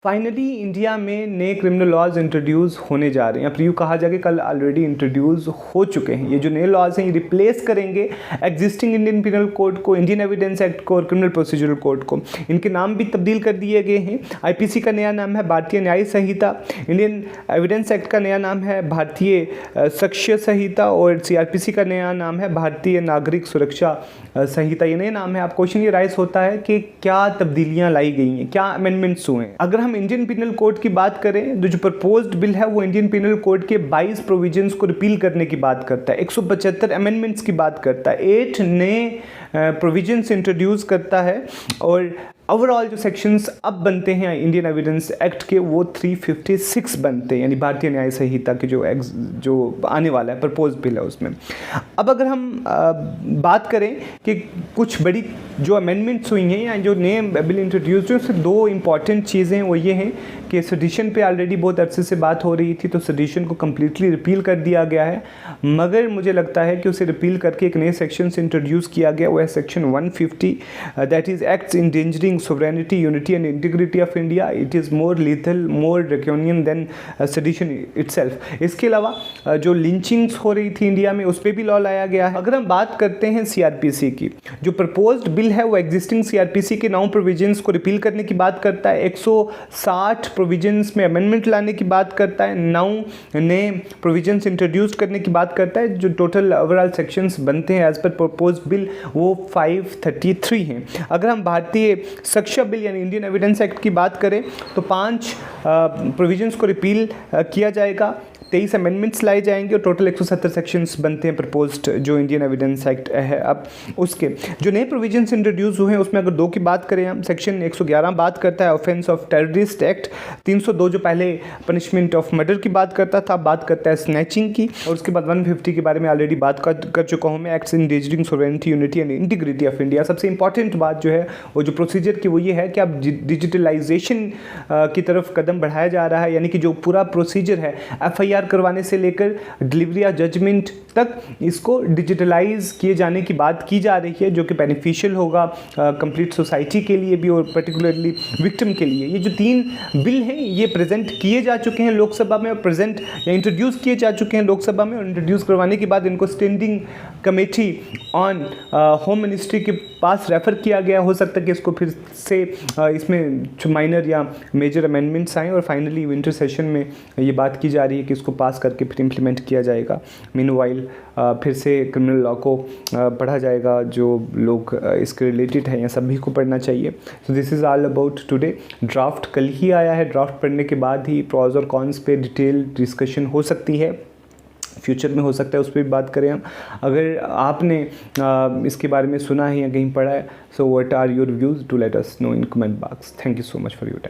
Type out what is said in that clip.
Finally India में नए criminal laws introduce होने जा रहे हैं। अब यूँ कहा जाए कि कल ऑलरेडी इंट्रोड्यूस हो चुके हैं। ये जो नए लॉज हैं ये रिप्लेस करेंगे एग्जिस्टिंग इंडियन पिनल कोड को, इंडियन एविडेंस एक्ट को और क्रिमिनल प्रोसीजरल कोड को। इनके नाम भी तब्दील कर दिए गए हैं। आईपीसी का नया नाम है भारतीय न्याय संहिता, इंडियन एविडेंस एक्ट का नया नाम है भारतीय साक्ष्य संहिता और सीआरपीसी का नया नाम है भारतीय नागरिक सुरक्षा संहिता। ये नए नाम है। आप क्वेश्चन ये राइज होता है कि क्या तब्दीलियाँ लाई गई हैं, क्या अमेंडमेंट्स हुए हैं। अगर हम इंडियन पिनल कोड की बात करें तो जो प्रपोज्ड बिल है वो इंडियन पिनल कोड के 22 प्रोविजंस को रिपील करने की बात करता है, 175 अमेंडमेंट्स की बात करता है, 8 नए प्रोविजंस इंट्रोड्यूस करता है और ओवरऑल जो सेक्शंस अब बनते हैं इंडियन एविडेंस एक्ट के वो 356 बनते हैं, यानी भारतीय न्याय संहिता के जो आने वाला है प्रपोज बिल है उसमें। अब अगर हम बात करें कि कुछ बड़ी जो अमेंडमेंट्स हुई हैं या जो नए बिल इंट्रोड्यूस हुए उससे दो इंपॉर्टेंट चीज़ें वो ये हैं कि सेडिशन पे ऑलरेडी बहुत अरसे से बात हो रही थी, तो सेडिशन को कम्प्लीटली रिपील कर दिया गया है। मगर मुझे लगता है कि उसे रिपील करके एक नए सेक्शन से इंट्रोड्यूस किया गया, वो है section 150 that is acts endangering sovereignty, unity and integrity of India. It is more lethal, more draconian than sedition itself. इसके अलावा जो लिंचिंग्स हो रही थी इंडिया में उस पर भी लॉ लाया गया है। अगर हम बात करते हैं सीआरपीसी की, जो प्रपोज्ड बिल है वो एग्जिस्टिंग सीआरपीसी के 9 प्रोविजंस को रिपील करने की बात करता है, 160 प्रोविजंस में अमेंडमेंट लाने की बात करता है, 9 नए प्रोविजंस इंट्रोड्यूस करने की बात करता है। जो टोटल ओवरऑल सेक्शंस बनते हैं एज पर प्रपोज्ड बिल वो 533 हैं। अगर हम भारतीय साक्ष्य बिल यानी इंडियन एविडेंस एक्ट की बात करें तो 5 प्रोविजंस को रिपील किया जाएगा, 23 अमेंडमेंट्स लाए जाएंगे और टोटल 170 सेक्शंस बनते हैं प्रपोज्ड जो इंडियन एविडेंस एक्ट है। अब उसके जो नए प्रोविजंस इंट्रोड्यूस हुए हैं उसमें अगर 2 की बात करें हम, सेक्शन 111 बात करता है ऑफेंस ऑफ टेररिस्ट एक्ट, 302 जो पहले पनिशमेंट ऑफ मर्डर की बात करता था बात करता है स्नैचिंग की, और उसके बाद 150 के बारे में ऑलरेडी बात कर चुका हूँ मैं, acts endangering sovereignty, unity and integrity of India. सबसे इंपॉर्टेंट बात जो है वो जो प्रोसीजर की वो ये है कि अब डिजिटलाइजेशन की तरफ कदम बढ़ाया जा रहा है, यानी कि जो पूरा प्रोसीजर है FIR करवाने से लेकर डिलीवरी या जजमेंट तक इसको डिजिटलाइज किए जाने की बात की जा रही है, जो कि बेनिफिशियल होगा कंप्लीट सोसाइटी के लिए भी और पर्टिकुलरली विक्टिम के लिए। ये जो 3 बिल हैं ये प्रेजेंट किए जा चुके हैं लोकसभा में और प्रेजेंट या इंट्रोड्यूस किए जा चुके हैं लोकसभा में, और इंट्रोड्यूस करवाने के बाद इनको standing committee on home ministry के पास रेफर किया गया। हो सकता है कि इसको फिर से इसमें माइनर या मेजर अमेंडमेंट्स आएँ और फाइनली विंटर सेशन में ये बात की जा रही है कि इसको पास करके फिर इम्प्लीमेंट किया जाएगा। मीनवाइल फिर से क्रिमिनल लॉ को पढ़ा जाएगा, जो लोग इसके रिलेटेड हैं या सभी को पढ़ना चाहिए। So this is all about today. Draft कल ही आया है, ड्राफ्ट पढ़ने के बाद ही प्रॉज और कॉन्स पे डिटेल डिस्कशन हो सकती है, फ्यूचर में हो सकता है उस पर भी बात करें हम। अगर आपने इसके बारे में सुना है या कहीं पढ़ा है, so what are your views, to let us know in comment box. Thank you so much for your time.